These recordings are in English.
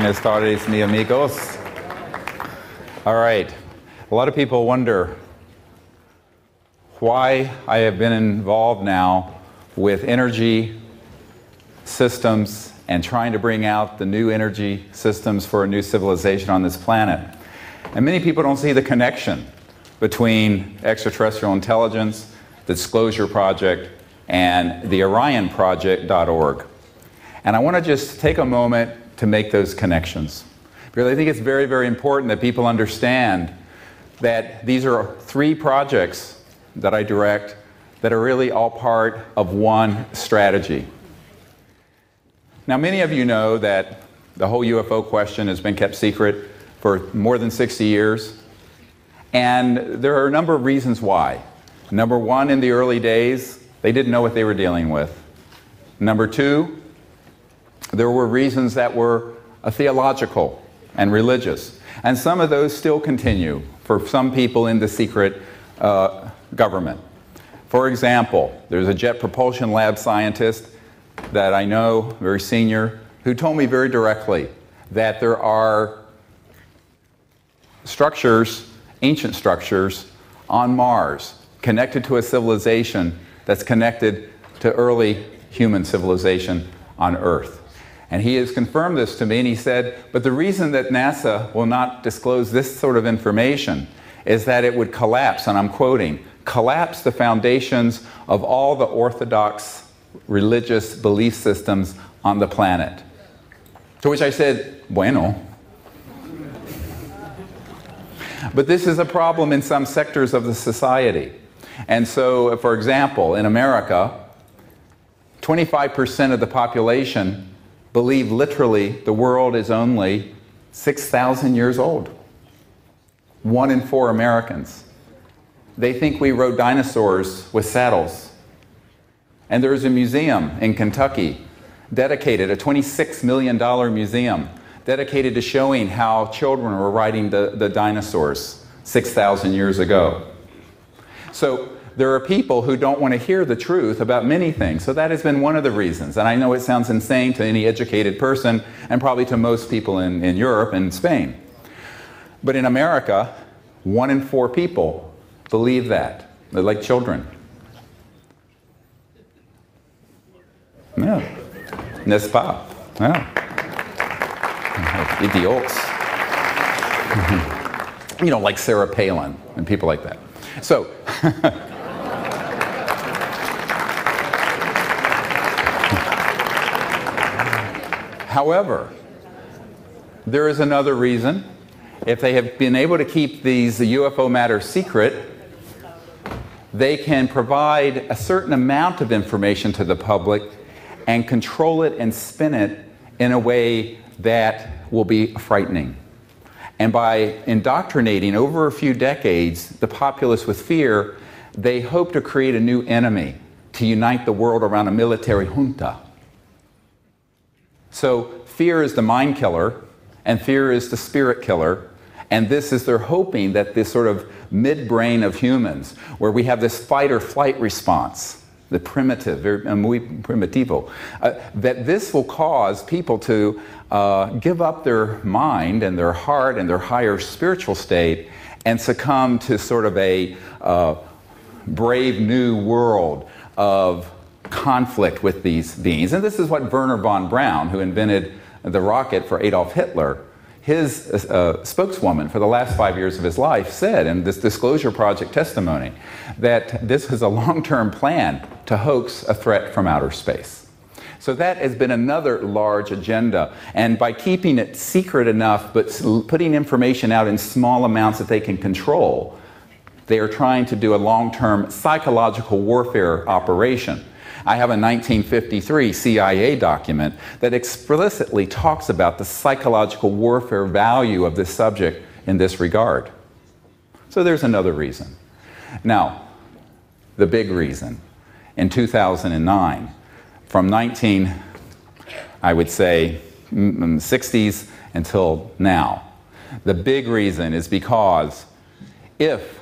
Buenas tardes, mi amigos. All right. A lot of people wonder why I have been involved now with energy systems and trying to bring out the new energy systems for a new civilization on this planet. And many people don't see the connection between extraterrestrial intelligence, the Disclosure Project, and the OrionProject.org. And I want to just take a moment to make those connections. Because I think it's very, very important that people understand that these are three projects that I direct that are really all part of one strategy. Now, many of you know that the whole UFO question has been kept secret for more than 60 years. And there are a number of reasons why. Number one, in the early days, they didn't know what they were dealing with. Number two, there were reasons that were theological and religious. And some of those still continue for some people in the secret government. For example, there's a Jet Propulsion Lab scientist that I know, very senior, who told me very directly that there are structures, ancient structures, on Mars connected to a civilization that's connected to early human civilization on Earth. And he has confirmed this to me, and he said, but the reason that NASA will not disclose this sort of information is that it would collapse, and I'm quoting, collapse the foundations of all the orthodox religious belief systems on the planet. To which I said, bueno. But this is a problem in some sectors of the society. And so, for example, in America, 25% of the population believe literally the world is only 6,000 years old. 1 in 4 Americans. They think we rode dinosaurs with saddles. And there's a museum in Kentucky dedicated, a $26 million museum, dedicated to showing how children were riding the dinosaurs 6,000 years ago. So there are people who don't want to hear the truth about many things. So that has been one of the reasons. And I know it sounds insane to any educated person and probably to most people in Europe and Spain. But in America, 1 in 4 people believe that. They're like children. Yeah. N'est-ce pas? Yeah. Idiots. You know, like Sarah Palin and people like that. So, however, there is another reason. If they have been able to keep the UFO matter secret, they can provide a certain amount of information to the public and control it and spin it in a way that will be frightening. And by indoctrinating over a few decades the populace with fear, they hope to create a new enemy to unite the world around a military junta. So fear is the mind killer, and fear is the spirit killer, and this is they're hoping that this sort of midbrain of humans, where we have this fight or flight response, the primitive, muy primitivo, that this will cause people to give up their mind and their heart and their higher spiritual state and succumb to sort of a brave new world of conflict with these beings. And this is what Werner von Braun, who invented the rocket for Adolf Hitler, his spokeswoman for the last 5 years of his life said in this Disclosure Project testimony that this is a long-term plan to hoax a threat from outer space. So that has been another large agenda. And by keeping it secret enough but putting information out in small amounts that they can control, they are trying to do a long-term psychological warfare operation. I have a 1953 CIA document that explicitly talks about the psychological warfare value of this subject in this regard. So there's another reason. Now, the big reason. In 2009, from I would say, 60s until now, the big reason is because if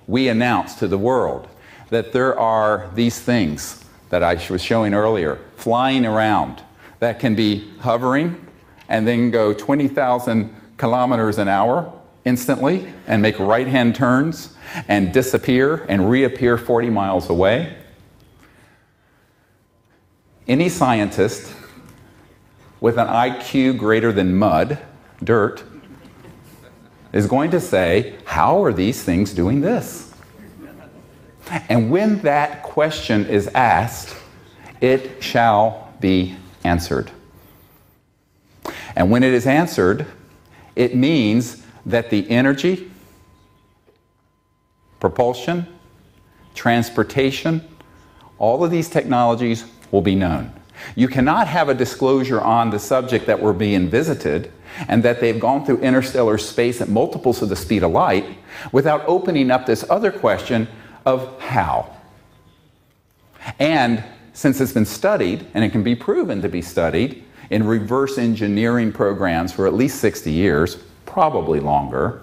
we announce to the world that there are these things that I was showing earlier, flying around, that can be hovering, and then go 20,000 kilometers an hour instantly and make right-hand turns and disappear and reappear 40 miles away. Any scientist with an IQ greater than mud, dirt, is going to say, how are these things doing this? And when that question is asked, it shall be answered. And when it is answered, it means that the energy, propulsion, transportation, all of these technologies will be known. You cannot have a disclosure on the subject that we're being visited and that they've gone through interstellar space at multiples of the speed of light without opening up this other question of how. And since it's been studied, and it can be proven to be studied in reverse engineering programs for at least 60 years, probably longer,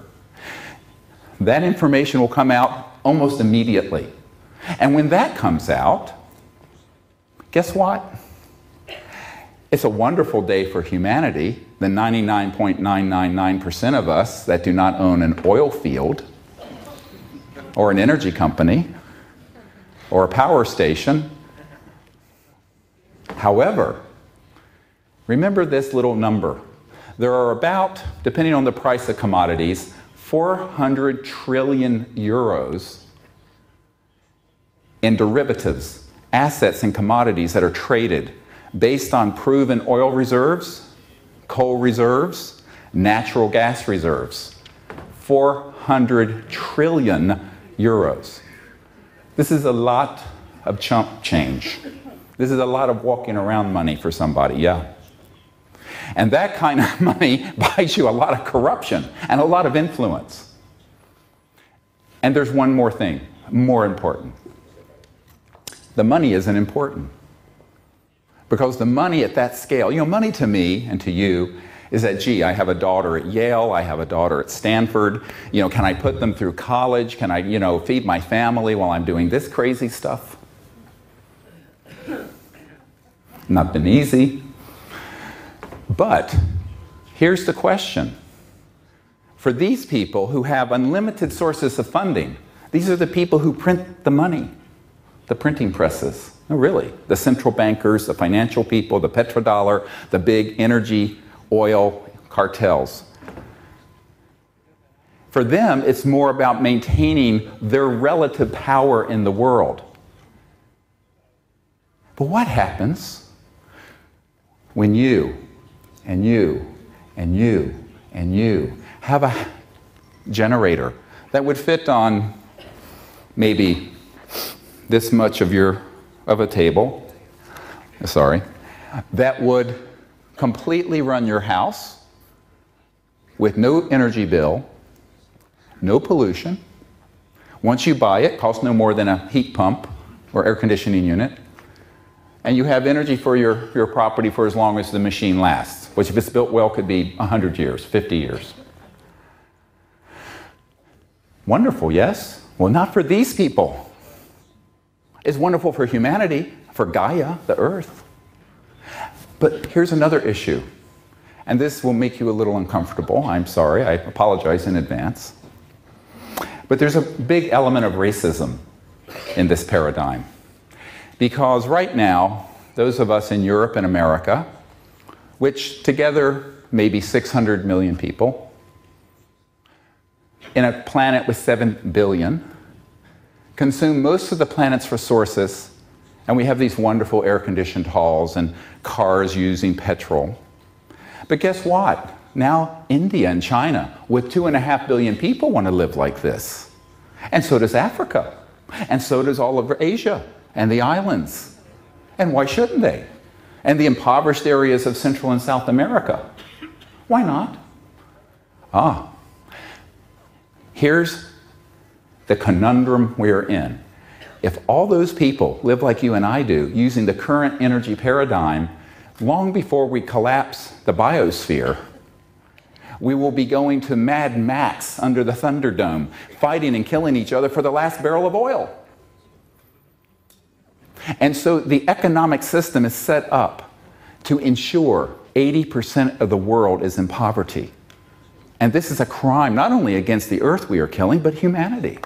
that information will come out almost immediately. And when that comes out, guess what? It's a wonderful day for humanity, the 99.999% of us that do not own an oil field or an energy company or a power station. However, remember this little number. There are about, depending on the price of commodities, 400 trillion euros in derivatives, assets and commodities that are traded based on proven oil reserves, coal reserves, natural gas reserves. 400 trillion euros. This is a lot of chump change. This is a lot of walking around money for somebody, yeah. And that kind of money buys you a lot of corruption and a lot of influence. And there's one more thing, more important. The money isn't important. Because the money at that scale, money to me and to you is that, gee, I have a daughter at Yale, I have a daughter at Stanford, can I put them through college? Can I, feed my family while I'm doing this crazy stuff? Not been easy. But here's the question. For these people who have unlimited sources of funding, these are the people who print the money, the printing presses. No, really. The central bankers, the financial people, the petrodollar, the big energy, oil cartels. For them, it's more about maintaining their relative power in the world. But what happens when you and you and you and you have a generator that would fit on maybe this much of a table, that would completely run your house with no energy bill, no pollution. Once you buy it, costs no more than a heat pump or air conditioning unit. And you have energy for your property for as long as the machine lasts, which if it's built well could be 100 years, 50 years. Wonderful, yes? Well, not for these people. It's wonderful for humanity, for Gaia, the Earth. But here's another issue, and this will make you a little uncomfortable. I'm sorry, I apologize in advance. But there's a big element of racism in this paradigm. Because right now, those of us in Europe and America, which together may be 600 million people, in a planet with 7 billion, consume most of the planet's resources, and we have these wonderful air-conditioned halls and cars using petrol. But guess what? Now India and China, with 2.5 billion people, want to live like this. And so does Africa. And so does all of Asia and the islands. And why shouldn't they? And the impoverished areas of Central and South America. Why not? Here's the conundrum we're in. If all those people live like you and I do, using the current energy paradigm, long before we collapse the biosphere, we will be going to Mad Max under the Thunderdome, fighting and killing each other for the last barrel of oil. And so the economic system is set up to ensure 80% of the world is in poverty. And this is a crime not only against the earth we are killing, but humanity.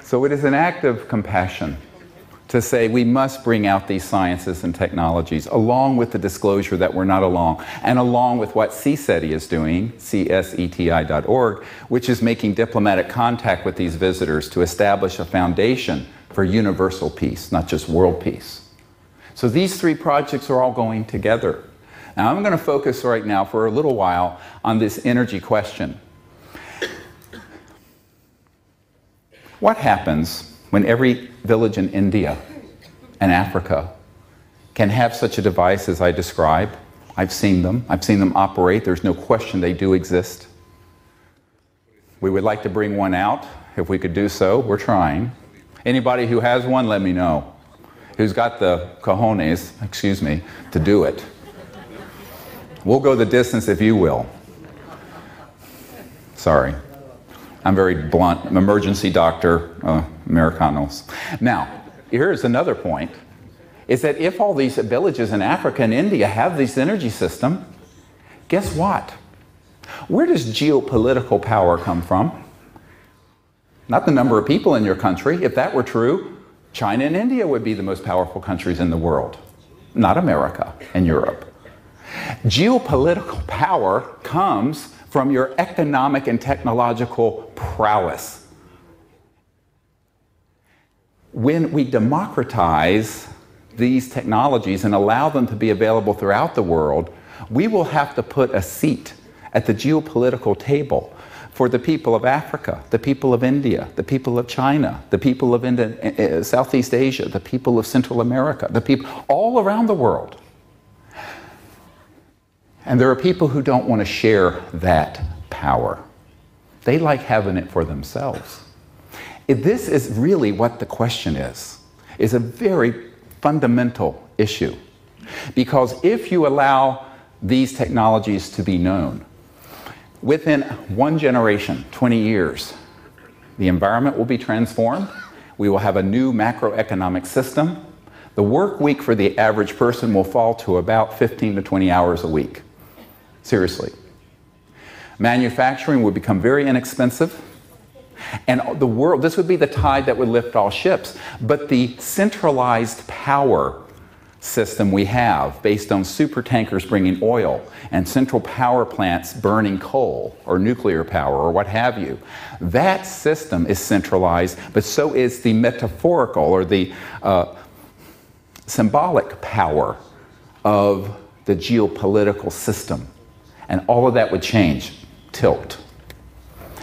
So it is an act of compassion to say we must bring out these sciences and technologies, along with the disclosure that we're not alone, and along with what CSETI is doing, cseti.org, which is making diplomatic contact with these visitors to establish a foundation for universal peace, not just world peace. So these three projects are all going together. Now I'm going to focus right now for a little while on this energy question. What happens when every village in India and Africa can have such a device as I described? I've seen them operate. There's no question they do exist. We would like to bring one out. If we could do so, we're trying. Anybody who has one, let me know. Who's got the cojones, excuse me, to do it. We'll go the distance if you will. Sorry. I'm very blunt, emergency doctor, Americanos. Now, here's another point, is that if all these villages in Africa and India have this energy system, guess what? Where does geopolitical power come from? Not the number of people in your country. If that were true, China and India would be the most powerful countries in the world, not America and Europe. Geopolitical power comes from your economic and technological prowess. When we democratize these technologies and allow them to be available throughout the world, we will have to put a seat at the geopolitical table for the people of Africa, the people of India, the people of China, the people of Southeast Asia, the people of Central America, the people all around the world. And there are people who don't want to share that power. They like having it for themselves. This is really what the question is a very fundamental issue. Because if you allow these technologies to be known, within one generation, 20 years, the environment will be transformed. We will have a new macroeconomic system. The work week for the average person will fall to about 15 to 20 hours a week. Seriously. Manufacturing would become very inexpensive. And the world, this would be the tide that would lift all ships. But the centralized power system we have, based on super tankers bringing oil and central power plants burning coal or nuclear power or what have you, that system is centralized, but so is the metaphorical or the symbolic power of the geopolitical system. And all of that would change, tilt.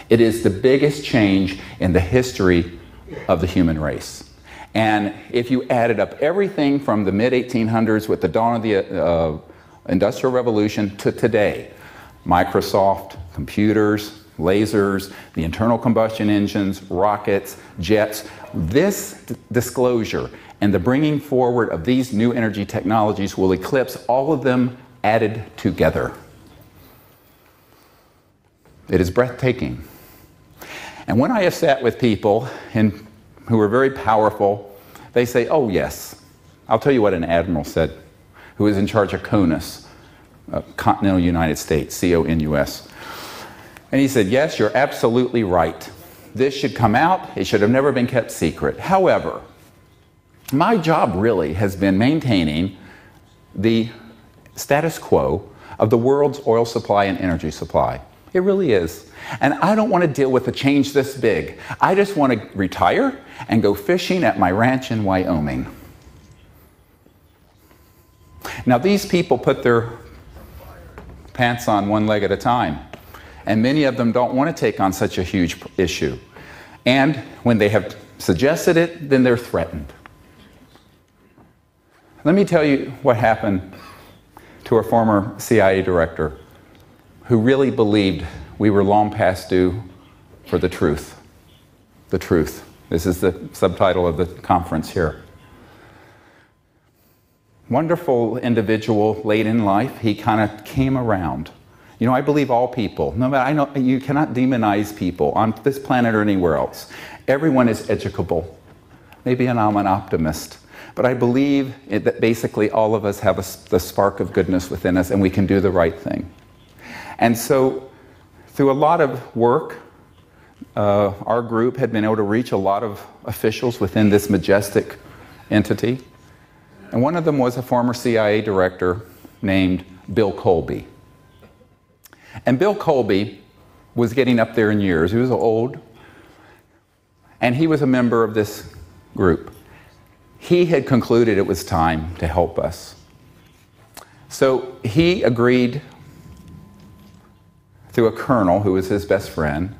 It is the biggest change in the history of the human race. And if you added up everything from the mid-1800s with the dawn of the Industrial Revolution to today, Microsoft, computers, lasers, the internal combustion engines, rockets, jets, this disclosure and the bringing forward of these new energy technologies will eclipse all of them added together. It is breathtaking. And when I have sat with people who are very powerful, they say, oh yes. I'll tell you what an admiral said, who was in charge of CONUS, continental United States, C-O-N-U-S. And he said, yes, you're absolutely right. This should come out. It should have never been kept secret. However, my job really has been maintaining the status quo of the world's oil supply and energy supply. It really is. And I don't want to deal with a change this big. I just want to retire and go fishing at my ranch in Wyoming. Now, these people put their pants on one leg at a time. And many of them don't want to take on such a huge issue. And when they have suggested it, then they're threatened. Let me tell you what happened to a former CIA director who really believed we were long past due for the truth. The truth. This is the subtitle of the conference here. Wonderful individual late in life, he kind of came around. You know, I believe all people, no matter, I know you cannot demonize people on this planet or anywhere else. Everyone is educable. Maybe I'm an optimist, but I believe that basically all of us have the spark of goodness within us and we can do the right thing. And so through a lot of work, our group had been able to reach a lot of officials within this majestic entity. And one of them was a former CIA director named Bill Colby. And Bill Colby was getting up there in years. He was old. And he was a member of this group. He had concluded it was time to help us. So he agreed through a colonel who was his best friend,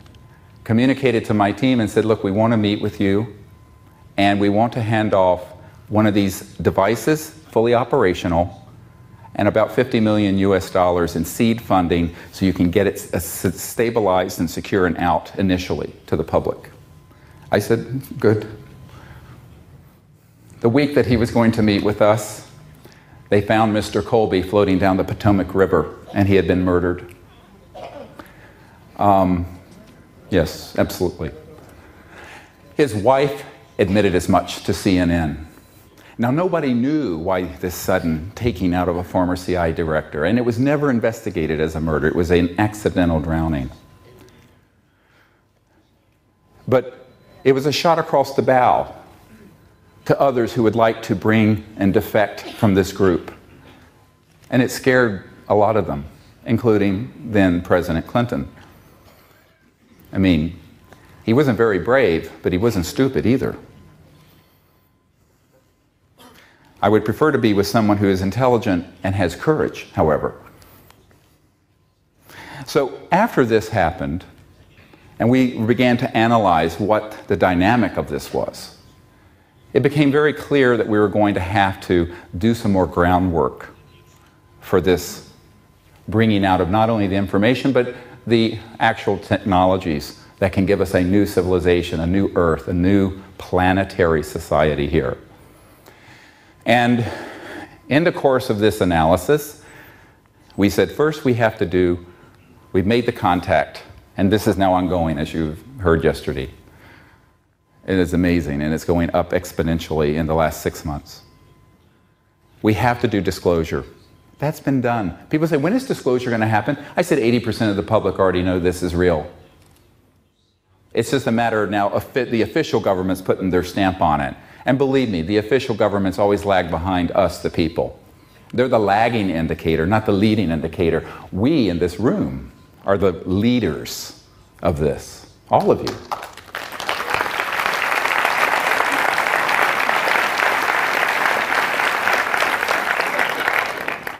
communicated to my team and said, look, we want to meet with you and we want to hand off one of these devices, fully operational, and about $50 million US in seed funding so you can get it stabilized and secure and out initially to the public. I said, good. The week that he was going to meet with us, they found Mr. Colby floating down the Potomac River, and he had been murdered. Yes, absolutely. His wife admitted as much to CNN. Now, nobody knew why this sudden taking out of a former CIA director, and it was never investigated as a murder. It was an accidental drowning. But it was a shot across the bow to others who would like to bring and defect from this group. And it scared a lot of them, including then President Clinton. I mean, he wasn't very brave, but he wasn't stupid either. I would prefer to be with someone who is intelligent and has courage, however. So after this happened, and we began to analyze what the dynamic of this was, it became very clear that we were going to have to do some more groundwork for this bringing out of not only the information, but the actual technologies that can give us a new civilization, a new Earth, a new planetary society here. And in the course of this analysis, we said, first we've made the contact, and this is now ongoing, as you've heard yesterday. It is amazing, and it's going up exponentially in the last 6 months. We have to do disclosure. That's been done. People say, when is disclosure going to happen? I said 80% of the public already know this is real. It's just a matter of now the official government's putting their stamp on it. And believe me, the official governments always lag behind us, the people. They're the lagging indicator, not the leading indicator. We in this room are the leaders of this, all of you.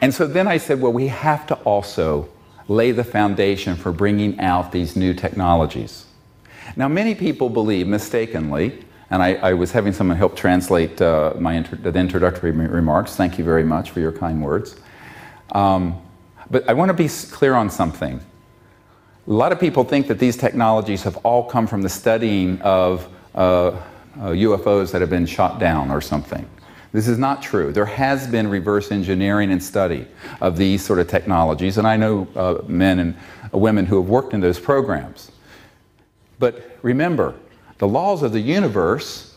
And so then I said, well, we have to also lay the foundation for bringing out these new technologies. Now, many people believe, mistakenly, and I was having someone help translate the introductory remarks. Thank you very much for your kind words. But I want to be clear on something. A lot of people think that these technologies have all come from the studying of UFOs that have been shot down or something. This is not true. There has been reverse engineering and study of these sort of technologies, and I know men and women who have worked in those programs. But remember, the laws of the universe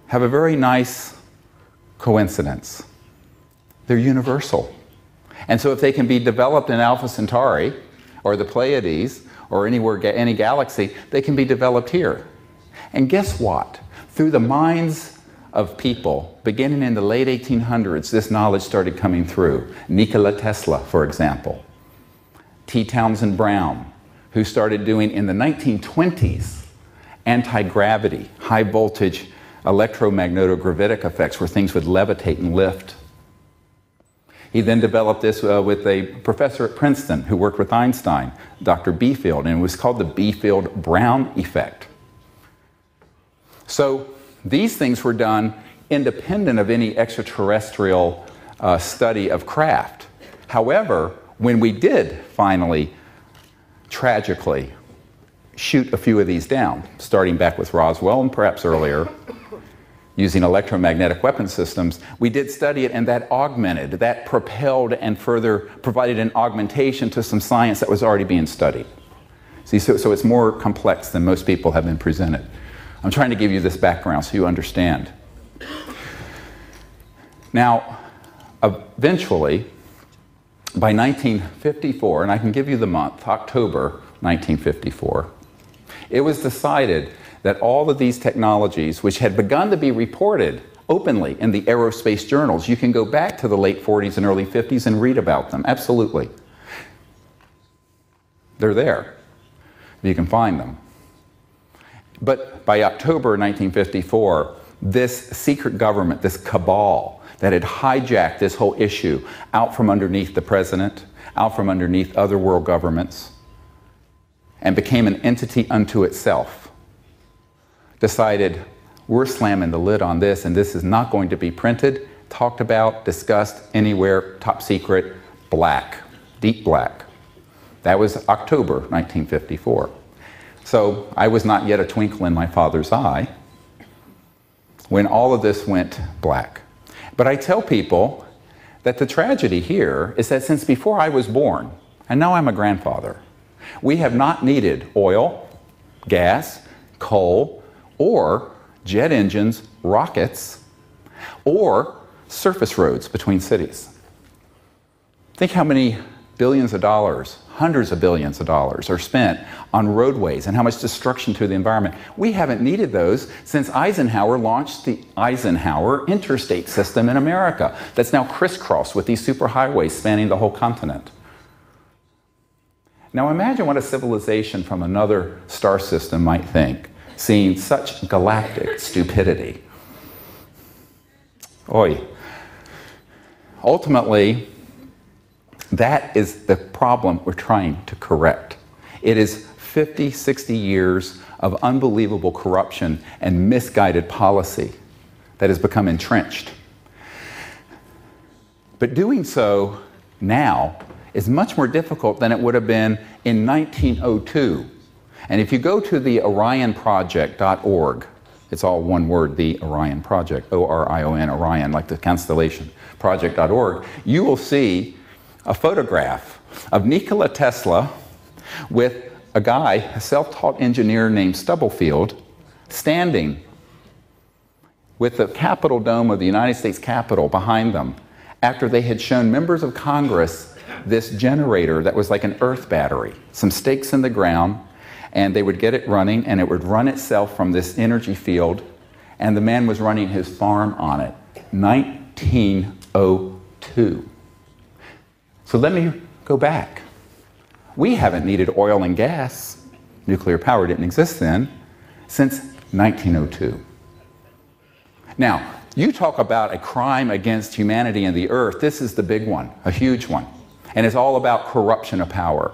have a very nice coincidence. They're universal. And so if they can be developed in Alpha Centauri, or the Pleiades, or any galaxy, they can be developed here. And guess what? Through the minds of people, beginning in the late 1800s, this knowledge started coming through. Nikola Tesla, for example. T. Townsend Brown, who started doing in the 1920s anti-gravity, high voltage electromagnetic effects where things would levitate and lift. He then developed this with a professor at Princeton who worked with Einstein, Dr. Biefeld, and it was called the Biefeld-Brown effect. So these things were done independent of any extraterrestrial study of craft. However, when we did finally, tragically, shoot a few of these down, starting back with Roswell and perhaps earlier, using electromagnetic weapon systems, we did study it, and that augmented, that propelled and further provided an augmentation to some science that was already being studied. See, so it's more complex than most people have been presented. I'm trying to give you this background so you understand. Now, eventually, by 1954, and I can give you the month, October 1954, it was decided that all of these technologies, which had begun to be reported openly in the aerospace journals, you can go back to the late 40s and early 50s and read about them, absolutely. They're there. You can find them. But by October 1954, this secret government, this cabal that had hijacked this whole issue out from underneath the president, out from underneath other world governments, and became an entity unto itself, decided, we're slamming the lid on this, and this is not going to be printed, talked about, discussed anywhere, top secret, black, deep black. That was October 1954. So I was not yet a twinkle in my father's eye when all of this went black. But I tell people that the tragedy here is that since before I was born, and now I'm a grandfather, we have not needed oil, gas, coal, or jet engines, rockets, or surface roads between cities. Think how many billions of dollars, hundreds of billions of dollars are spent on roadways and how much destruction to the environment. We haven't needed those since Eisenhower launched the Eisenhower interstate system in America that's now crisscrossed with these superhighways spanning the whole continent. Now imagine what a civilization from another star system might think, seeing such galactic stupidity. Oy. Ultimately, that is the problem we're trying to correct. It is 50, 60 years of unbelievable corruption and misguided policy that has become entrenched. But doing so now is much more difficult than it would have been in 1902. And if you go to the orionproject.org, it's all one word, the Orion Project, O-R-I-O-N, Orion, like the constellation, project.org, you will see a photograph of Nikola Tesla with a guy, a self-taught engineer named Stubblefield, standing with the Capitol dome of the United States Capitol behind them after they had shown members of Congress this generator that was like an earth battery, some stakes in the ground, and they would get it running, and it would run itself from this energy field, and the man was running his farm on it. 1902. So let me go back. We haven't needed oil and gas, nuclear power didn't exist then, since 1902. Now, you talk about a crime against humanity and the earth. This is the big one, a huge one. And it's all about corruption of power.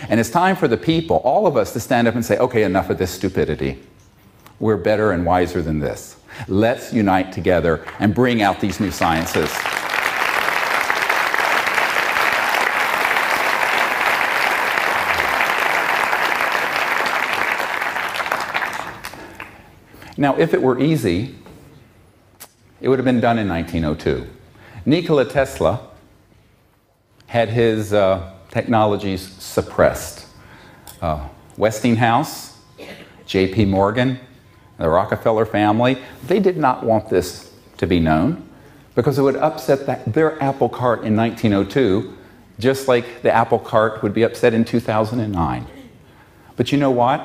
And it's time for the people, all of us, to stand up and say, okay, enough of this stupidity. We're better and wiser than this. Let's unite together and bring out these new sciences. Now, if it were easy, it would have been done in 1902. Nikola Tesla had his technologies suppressed. Westinghouse, J.P. Morgan, the Rockefeller family, they did not want this to be known because it would upset their apple cart in 1902, just like the apple cart would be upset in 2009. But you know what?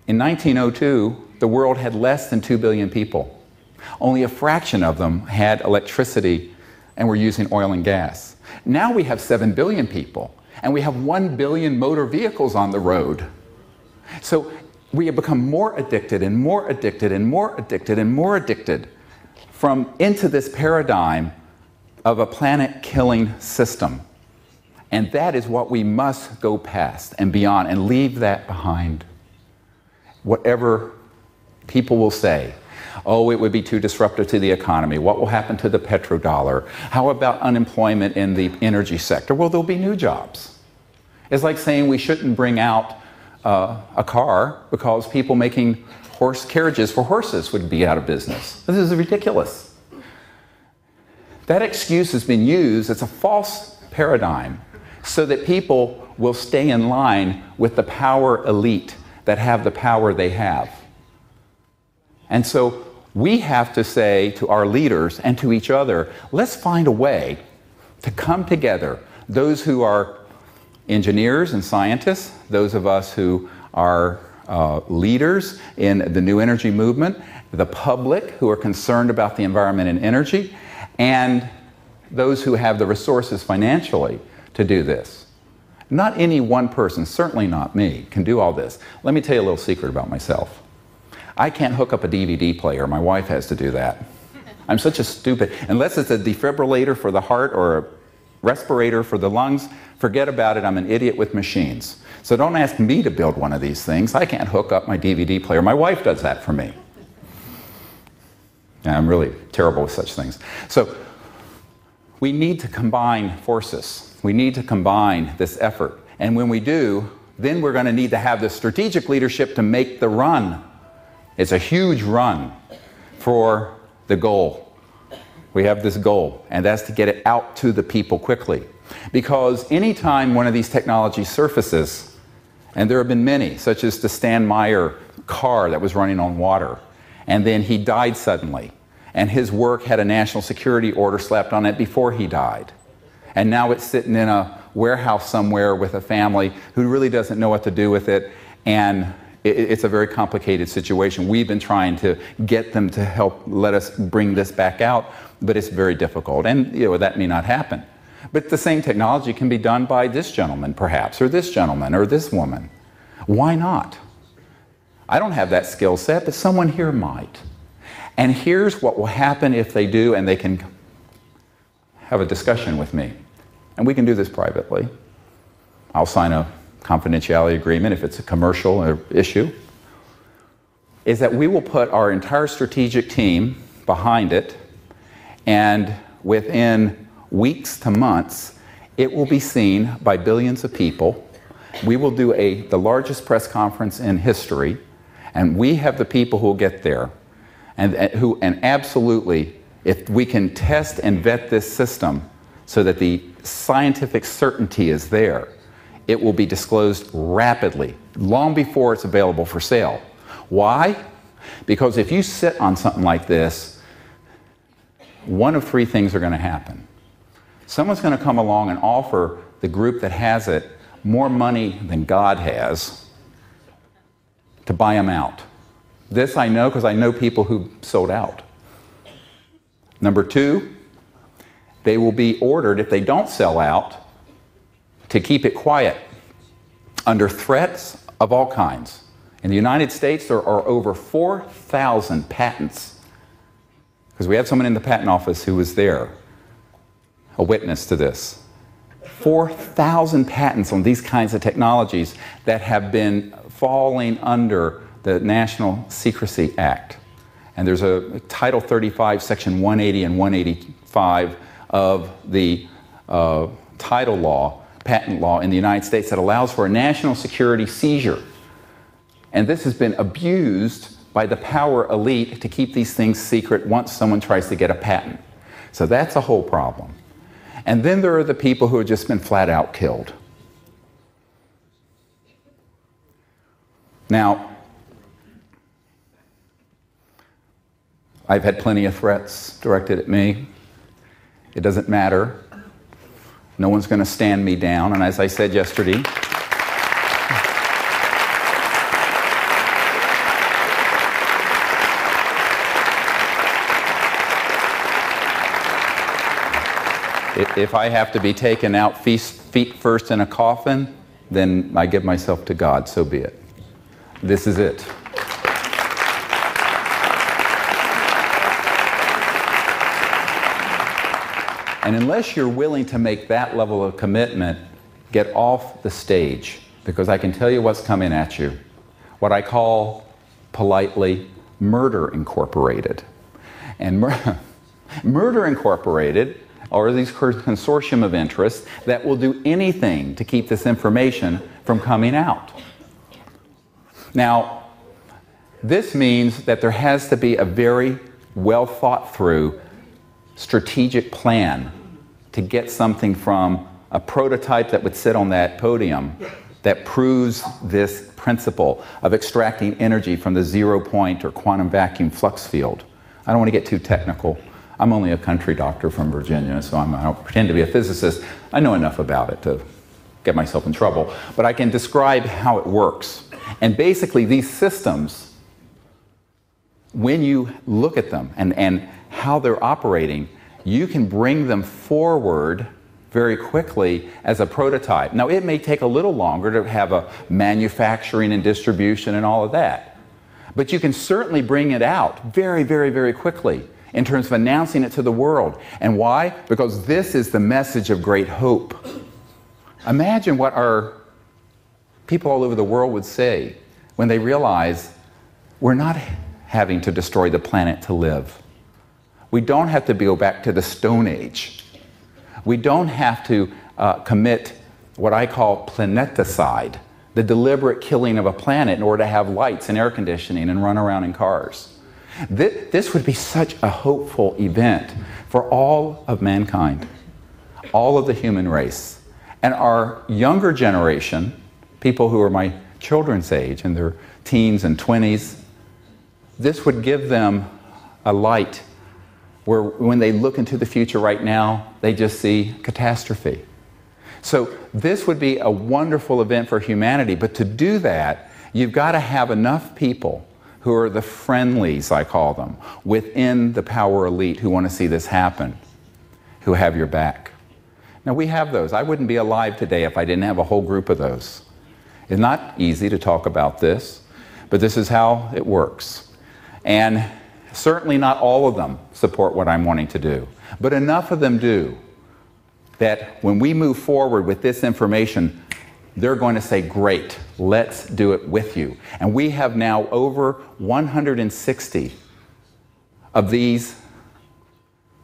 In 1902, the world had less than 2 billion people. Only a fraction of them had electricity and were using oil and gas. Now we have 7 billion people, and we have 1 billion motor vehicles on the road. So we have become more addicted and more addicted and more addicted and more addicted into this paradigm of a planet-killing system. And that is what we must go past and beyond and leave that behind. Whatever people will say, oh, it would be too disruptive to the economy. What will happen to the petrodollar? How about unemployment in the energy sector? Well, there'll be new jobs. It's like saying we shouldn't bring out a car because people making horse carriages for horses would be out of business. This is ridiculous. That excuse has been used as a false paradigm so that people will stay in line with the power elite that have the power they have. And so we have to say to our leaders and to each other, let's find a way to come together, those who are engineers and scientists, those of us who are leaders in the new energy movement, the public who are concerned about the environment and energy, and those who have the resources financially to do this. Not any one person, certainly not me, can do all this. Let me tell you a little secret about myself. I can't hook up a DVD player. My wife has to do that. I'm such a stupid, unless it's a defibrillator for the heart or a respirator for the lungs, forget about it. I'm an idiot with machines. So don't ask me to build one of these things. I can't hook up my DVD player. My wife does that for me. And I'm really terrible with such things. So we need to combine forces. We need to combine this effort. And when we do, then we're going to need to have the strategic leadership to make the run. It's a huge run for the goal. We have this goal, and that's to get it out to the people quickly. Because anytime one of these technologies surfaces, and there have been many, such as the Stan Meyer car that was running on water, and then he died suddenly, and his work had a national security order slapped on it before he died. And now it's sitting in a warehouse somewhere with a family who really doesn't know what to do with it, and it's a very complicated situation. We've been trying to get them to help let us bring this back out, but it's very difficult, and that may not happen. But the same technology can be done by this gentleman, perhaps, or this gentleman, or this woman. Why not? I don't have that skill set, but someone here might. And here's what will happen if they do, and they can have a discussion with me. And we can do this privately. I'll sign a confidentiality agreement if it's a commercial issue. Is that we will put our entire strategic team behind it, and within weeks to months, it will be seen by billions of people. We will do the largest press conference in history, and we have the people who will get there. And absolutely, if we can test and vet this system so that the scientific certainty is there, it will be disclosed rapidly, long before it's available for sale. Why? Because if you sit on something like this, one of three things are going to happen. Someone's going to come along and offer the group that has it more money than God has to buy them out. This I know because I know people who sold out. Number two, they will be ordered, if they don't sell out, to keep it quiet under threats of all kinds. In the United States, there are over 4,000 patents, because we have someone in the patent office who was there, a witness to this. 4,000 patents on these kinds of technologies that have been falling under the National Secrecy Act. And there's a Title 35, Section 180 and 185 of the title law, patent law in the United States that allows for a national security seizure. And this has been abused by the power elite to keep these things secret once someone tries to get a patent. So that's a whole problem. And then there are the people who have just been flat out killed. Now, I've had plenty of threats directed at me. It doesn't matter. No one's going to stand me down. And as I said yesterday, if I have to be taken out feet first in a coffin, then I give myself to God, so be it. This is it. And unless you're willing to make that level of commitment, get off the stage, because I can tell you what's coming at you. What I call, politely, Murder Incorporated. And Murder Incorporated are these consortium of interests that will do anything to keep this information from coming out. Now, This means that there has to be a very well thought through strategic plan to get something from a prototype that would sit on that podium that proves this principle of extracting energy from the 0 point or quantum vacuum flux field. I don't want to get too technical. I'm only a country doctor from Virginia, so I don't pretend to be a physicist. I know enough about it to get myself in trouble, but I can describe how it works. And basically these systems, when you look at them and how they're operating, you can bring them forward very quickly as a prototype. Now, it may take a little longer to have a manufacturing and distribution and all of that, but you can certainly bring it out very, very, very quickly in terms of announcing it to the world. And why? Because this is the message of great hope. Imagine what our people all over the world would say when they realize we're not having to destroy the planet to live. We don't have to go back to the Stone Age. We don't have to commit what I call planeticide, the deliberate killing of a planet in order to have lights and air conditioning and run around in cars. This would be such a hopeful event for all of mankind, all of the human race. And our younger generation, people who are my children's age, in their teens and 20s, this would give them a light where when they look into the future right now, they just see catastrophe. So this would be a wonderful event for humanity, but to do that, you've got to have enough people who are the friendlies, I call them, within the power elite who want to see this happen, who have your back. Now we have those. I wouldn't be alive today if I didn't have a whole group of those. It's not easy to talk about this, but this is how it works. And certainly not all of them support what I'm wanting to do, but enough of them do that when we move forward with this information, they're going to say, great, let's do it with you. And we have now over 160 of these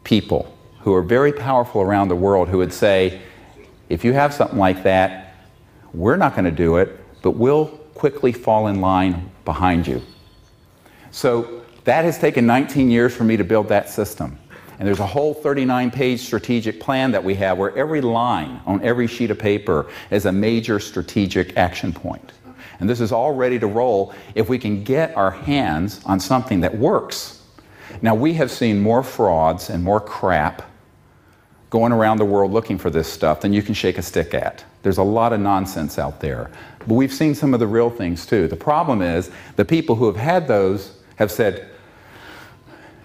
people who are very powerful around the world who would say, if you have something like that, we're not going to do it, but we'll quickly fall in line behind you. So that has taken 19 years for me to build that system. And there's a whole 39-page strategic plan that we have where every line on every sheet of paper is a major strategic action point. And this is all ready to roll if we can get our hands on something that works. Now, we have seen more frauds and more crap going around the world looking for this stuff than you can shake a stick at. There's a lot of nonsense out there. But we've seen some of the real things too. The problem is the people who have had those have said,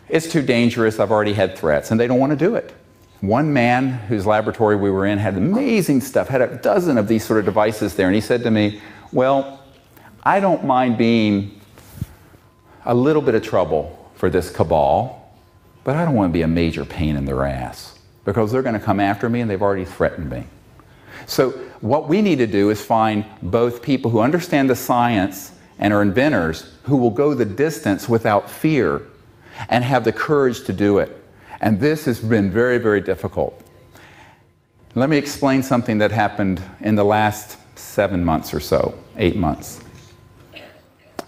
it's too dangerous, I've already had threats, and they don't want to do it. One man whose laboratory we were in had amazing stuff, had a dozen of these sort of devices there, and he said to me, well, I don't mind being a little bit of trouble for this cabal, but I don't want to be a major pain in their ass, because they're going to come after me and they've already threatened me. So what we need to do is find both people who understand the science and are inventors who will go the distance without fear and have the courage to do it. And this has been very, very difficult. Let me explain something that happened in the last 7 months or so, 8 months.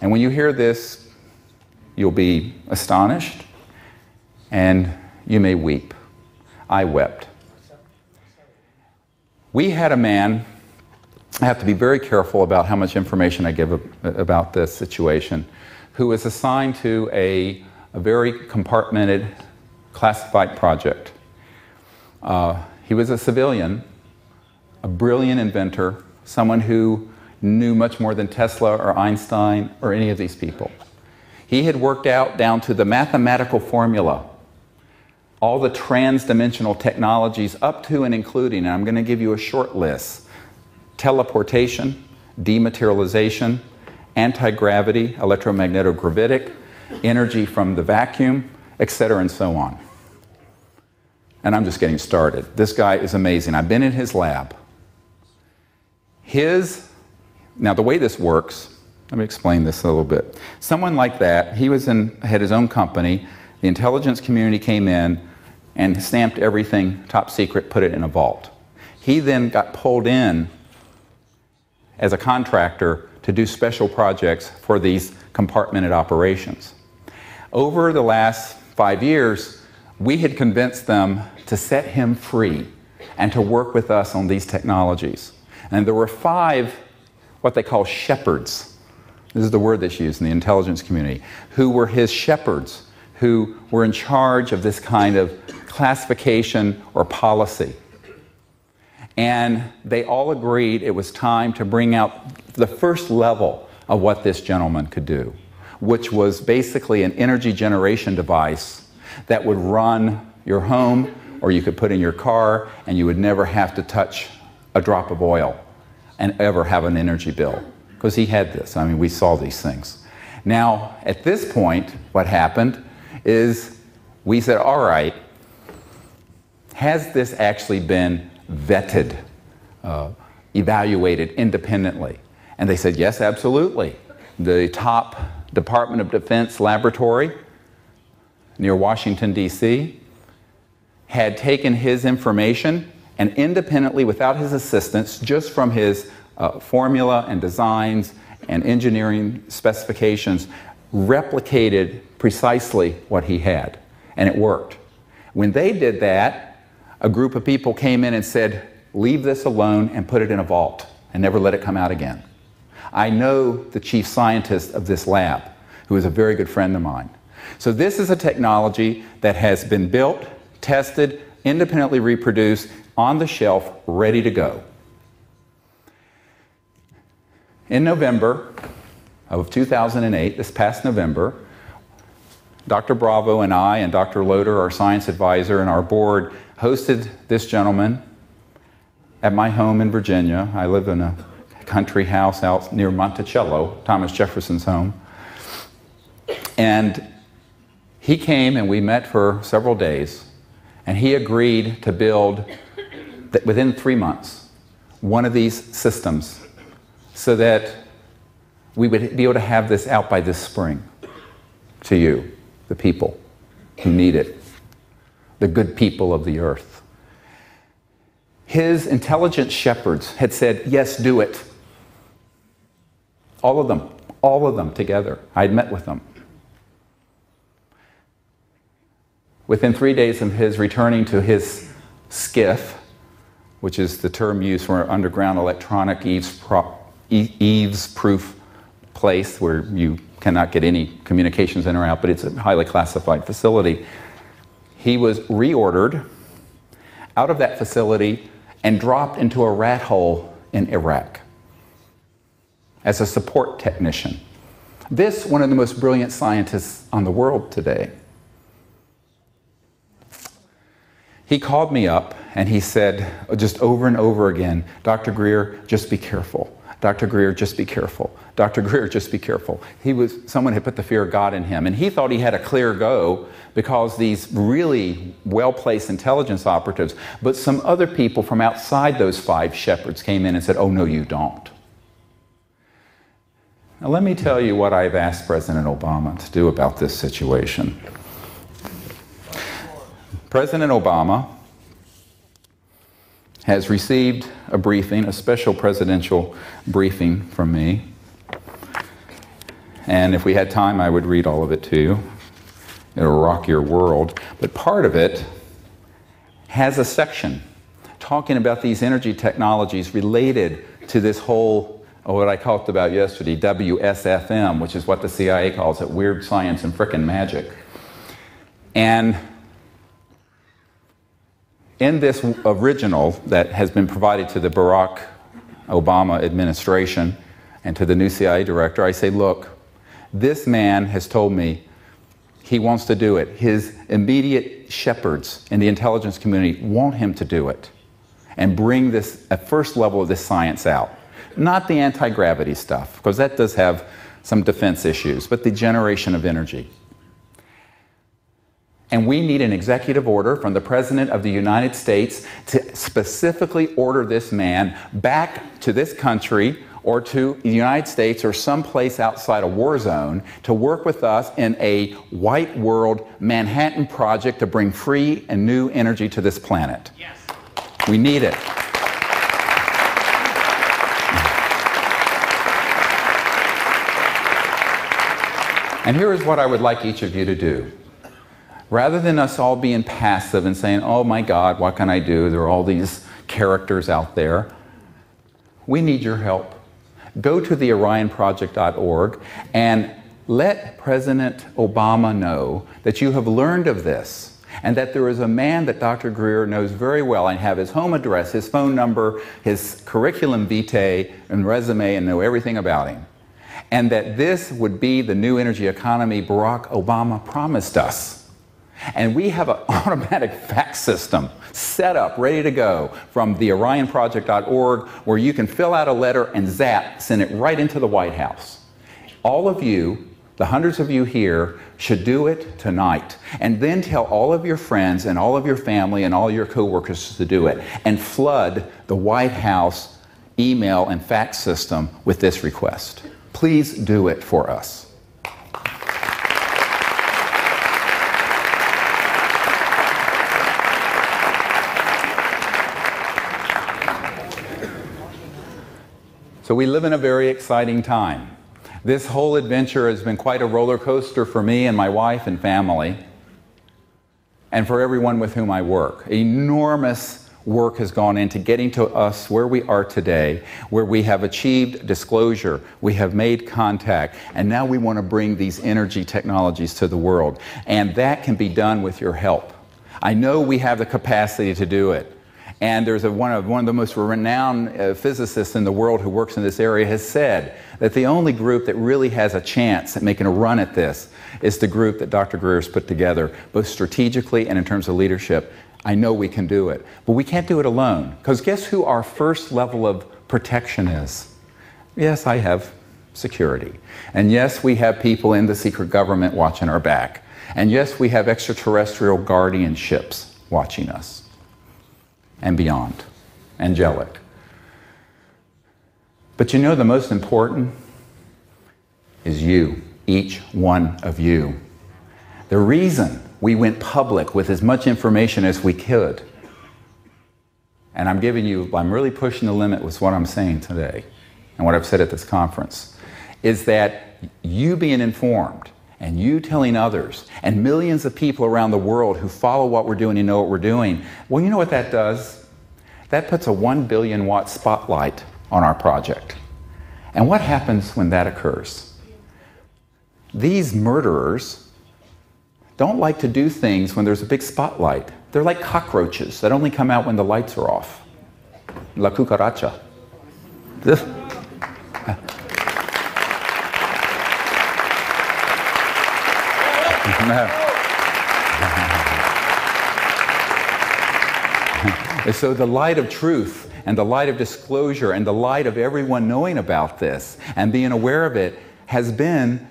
And when you hear this, you'll be astonished and you may weep. I wept. We had a man, I have to be very careful about how much information I give about this situation, who was assigned to a very compartmented, classified project. He was a civilian, a brilliant inventor, someone who knew much more than Tesla or Einstein or any of these people. He had worked out down to the mathematical formula all the trans-dimensional technologies up to and including, and I'm going to give you a short list: teleportation, dematerialization, anti-gravity, electromagnetic-gravitic, energy from the vacuum, etc., and so on. And I'm just getting started. This guy is amazing. I've been in his lab. Now the way this works, let me explain this a little bit. Someone like that, had his own company, the intelligence community came in and stamped everything top secret, put it in a vault. He then got pulled in as a contractor to do special projects for these compartmented operations. Over the last 5 years, we had convinced them to set him free and to work with us on these technologies. And there were 5 what they call shepherds. This is the word that's used in the intelligence community, who were his shepherds, who were in charge of this kind of classification or policy. And they all agreed it was time to bring out the first level of what this gentleman could do, which was basically an energy generation device that would run your home, or you could put in your car, and you would never have to touch a drop of oil and ever have an energy bill. Because he had this. I mean, we saw these things. Now, at this point, what happened is we said, all right, has this actually been vetted, evaluated independently? And they said, yes, absolutely. The top Department of Defense laboratory near Washington, D.C., had taken his information and independently, without his assistance, just from his formula and designs and engineering specifications, replicated precisely what he had. And it worked. When they did that, a group of people came in and said, leave this alone and put it in a vault and never let it come out again. I know the chief scientist of this lab, who is a very good friend of mine. So this is a technology that has been built, tested, independently reproduced, on the shelf, ready to go. In November of 2008, this past November, Dr. Bravo and I and Dr. Loader, our science advisor, and our board hosted this gentleman at my home in Virginia. I live in a country house out near Monticello, Thomas Jefferson's home. And he came and we met for several days, and he agreed to build, within 3 months, one of these systems so that we would be able to have this out by this spring to you, the people who need it, the good people of the earth. His intelligent shepherds had said, yes, do it. All of them together. I'd met with them. Within 3 days of his returning to his skiff, which is the term used for an underground electronic eaves-proof place where you cannot get any communications in or out, but it's a highly classified facility, he was reordered out of that facility and dropped into a rat hole in Iraq as a support technician. This, one of the most brilliant scientists on the world today. He called me up and he said, just over and over again, Dr. Greer, just be careful. Dr. Greer, just be careful. Dr. Greer, just be careful. Someone had put the fear of God in him, and he thought he had a clear go because these really well-placed intelligence operatives, but some other people from outside those 5 shepherds came in and said, oh, no, you don't. Now, let me tell you what I've asked President Obama to do about this situation. President Obama has received a briefing, a special presidential briefing from me. And if we had time, I would read all of it to you. It'll rock your world. But part of it has a section talking about these energy technologies related to this whole, what I talked about yesterday, WSFM, which is what the CIA calls it, weird science and frickin' magic. And in this original that has been provided to the Barack Obama administration and to the new CIA director, I say, look, this man has told me he wants to do it. His immediate shepherds in the intelligence community want him to do it and bring this, a first level of this science out. Not the anti-gravity stuff, because that does have some defense issues, but the generation of energy. And we need an executive order from the President of the United States to specifically order this man back to this country or to the United States or someplace outside a war zone to work with us in a white world Manhattan project to bring free and new energy to this planet. Yes. We need it. And here is what I would like each of you to do. Rather than us all being passive and saying, oh my God, what can I do? There are all these characters out there. We need your help. Go to the orionproject.org and let President Obama know that you have learned of this and that there is a man that Dr. Greer knows very well and have his home address, his phone number, his curriculum vitae and resume and know everything about him. And that this would be the new energy economy Barack Obama promised us. And we have an automatic fax system set up, ready to go from the orionproject.org where you can fill out a letter and zap, send it right into the White House. All of you, the hundreds of you here, should do it tonight. And then tell all of your friends and all of your family and all your coworkers to do it. And flood the White House email and fax system with this request. Please do it for us. So we live in a very exciting time. This whole adventure has been quite a roller coaster for me and my wife and family, and for everyone with whom I work. Enormous work has gone into getting to us where we are today, where we have achieved disclosure, we have made contact, and now we want to bring these energy technologies to the world. And that can be done with your help. I know we have the capacity to do it. And there's one of the most renowned physicists in the world who works in this area has said that the only group that really has a chance at making a run at this is the group that Dr. Greer has put together, both strategically and in terms of leadership. I know we can do it. But we can't do it alone. Because guess who our first level of protection is? Yes, I have security. And yes, we have people in the secret government watching our back. And yes, we have extraterrestrial guardianships watching us. And beyond, angelic. But you know the most important is you, each one of you. The reason we went public with as much information as we could, and I'm really pushing the limit with what I'm saying today, and what I've said at this conference, is that you being informed, and you telling others, and millions of people around the world who follow what we're doing and know what we're doing, well, you know what that does? That puts a 1 billion watt spotlight on our project. And what happens when that occurs? These murderers don't like to do things when there's a big spotlight. They're like cockroaches that only come out when the lights are off. La cucaracha. So the light of truth and the light of disclosure and the light of everyone knowing about this and being aware of it has been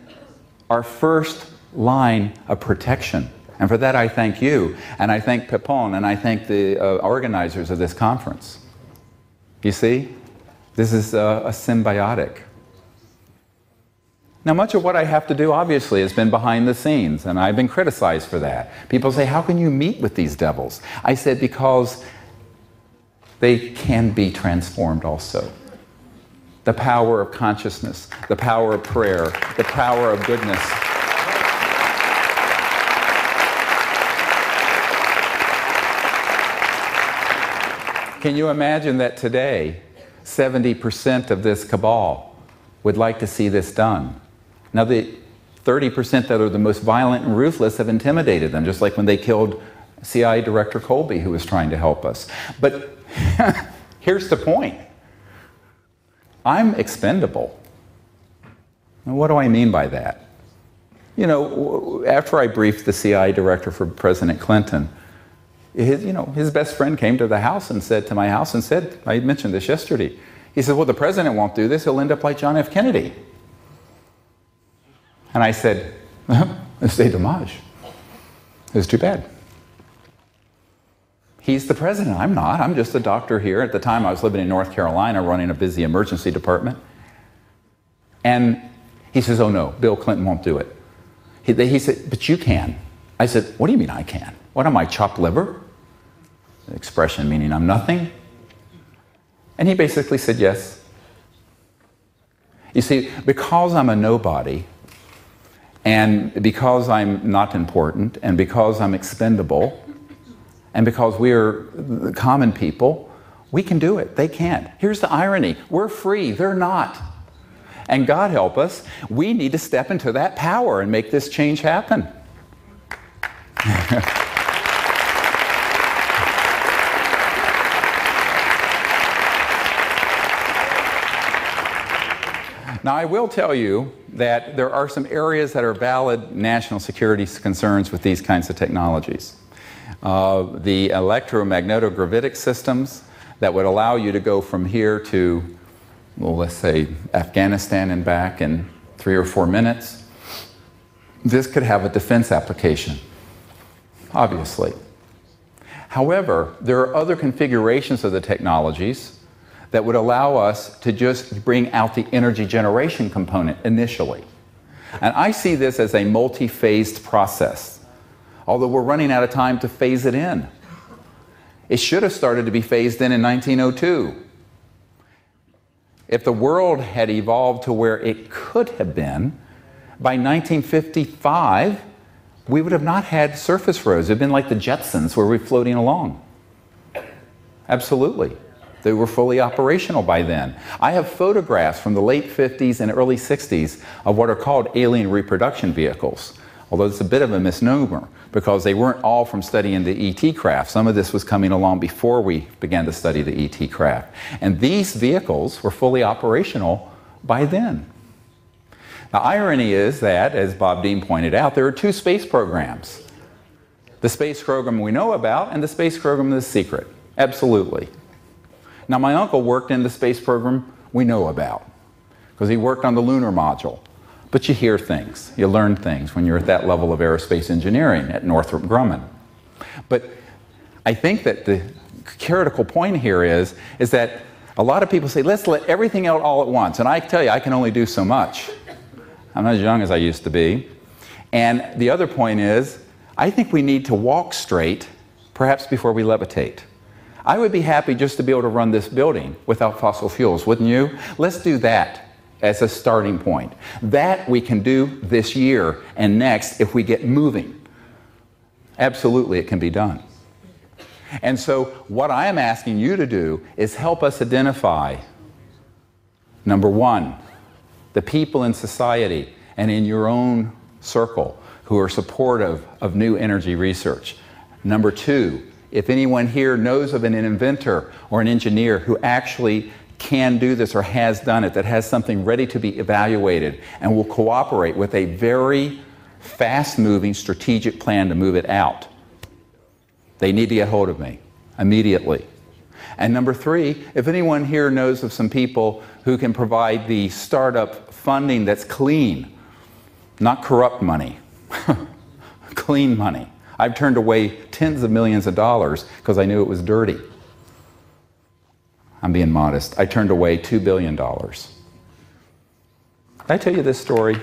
our first line of protection. And for that I thank you, and I thank Pepon, and I thank the organizers of this conference. You see, this is a symbiotic. Now, much of what I have to do, obviously, has been behind the scenes, and I've been criticized for that. People say, how can you meet with these devils? I said, because they can be transformed also. The power of consciousness, the power of prayer, the power of goodness. Can you imagine that today, 70% of this cabal would like to see this done? Now, the 30% that are the most violent and ruthless have intimidated them, just like when they killed CIA Director Colby, who was trying to help us. But here's the point. I'm expendable. And what do I mean by that? You know, after I briefed the CIA Director for President Clinton, his best friend came to the house and said, to my house and said, I mentioned this yesterday, he said, well, the president won't do this, he'll end up like John F. Kennedy. And I said, c'est dommage. It's too bad. He's the president, I'm not. I'm just a doctor here. At the time, I was living in North Carolina running a busy emergency department. And he says, oh no, Bill Clinton won't do it. He said, but you can. I said, what do you mean I can? What am I, chopped liver? The expression meaning I'm nothing. And he basically said yes. You see, because I'm a nobody, And because I'm not important, and because I'm expendable, and because we are common people, we can do it. They can't. Here's the irony. We're free. They're not. And God help us, we need to step into that power and make this change happen. Now, I will tell you that there are some areas that are valid national security concerns with these kinds of technologies. The electromagnetogravitic systems that would allow you to go from here to, well, let's say Afghanistan and back in 3 or 4 minutes. This could have a defense application, obviously. However, there are other configurations of the technologies that would allow us to just bring out the energy generation component initially. And I see this as a multi-phased process, although we're running out of time to phase it in. It should have started to be phased in 1902. If the world had evolved to where it could have been, by 1955, we would have not had surface roads. It would have been like the Jetsons, where we're floating along. Absolutely. They were fully operational by then. I have photographs from the late 50s and early 60s of what are called alien reproduction vehicles, although it's a bit of a misnomer because they weren't all from studying the ET craft. Some of this was coming along before we began to study the ET craft. And these vehicles were fully operational by then. The irony is that, as Bob Dean pointed out, there are 2 space programs. The space program we know about and the space program that's secret. Absolutely. Now, my uncle worked in the space program we know about because he worked on the lunar module. But you hear things, you learn things when you're at that level of aerospace engineering at Northrop Grumman. But I think that the critical point here is that a lot of people say, let's let everything out all at once. And I tell you, I can only do so much. I'm not as young as I used to be. And the other point is, I think we need to walk straight, perhaps before we levitate. I would be happy just to be able to run this building without fossil fuels, wouldn't you? Let's do that as a starting point. That we can do this year and next if we get moving. Absolutely, it can be done. And so what I am asking you to do is help us identify, number 1, the people in society and in your own circle who are supportive of new energy research. Number 2, if anyone here knows of an inventor or an engineer who actually can do this or has done it, that has something ready to be evaluated and will cooperate with a very fast-moving strategic plan to move it out, they need to get hold of me immediately. And number 3, if anyone here knows of some people who can provide the startup funding that's clean, not corrupt money, clean money. I've turned away tens of millions of dollars because I knew it was dirty. I'm being modest. I turned away $2 billion. Did I tell you this story?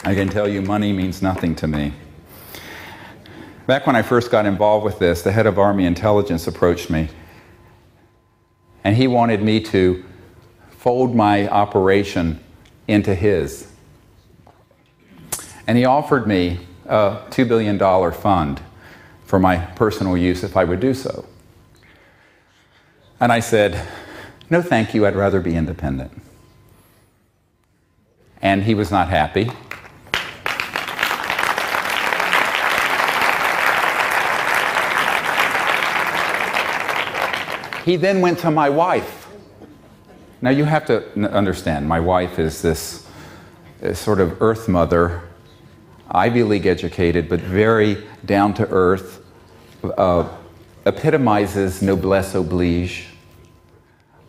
I can tell you money means nothing to me. Back when I first got involved with this, the head of Army Intelligence approached me, and he wanted me to fold my operation into his. And he offered me a $2 billion fund for my personal use if I would do so. And I said, no thank you, I'd rather be independent. And he was not happy. He then went to my wife. Now you have to understand, my wife is this sort of earth mother, Ivy League educated, but very down to earth, epitomizes noblesse oblige.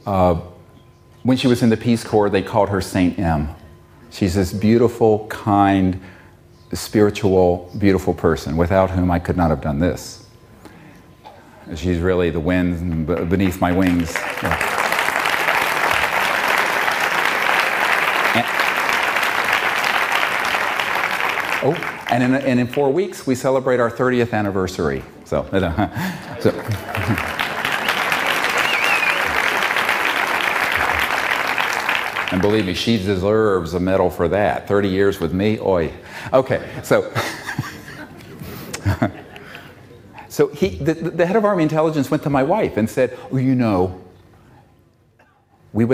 When she was in the Peace Corps, they called her Saint M. She's this beautiful, kind, spiritual, beautiful person, without whom I could not have done this. She's really the wind beneath my wings. Yeah. And in 4 weeks, we celebrate our 30th anniversary. So And believe me, she deserves a medal for that. 30 years with me, oi. Okay, so so the head of Army Intelligence went to my wife and said, oh, you know, we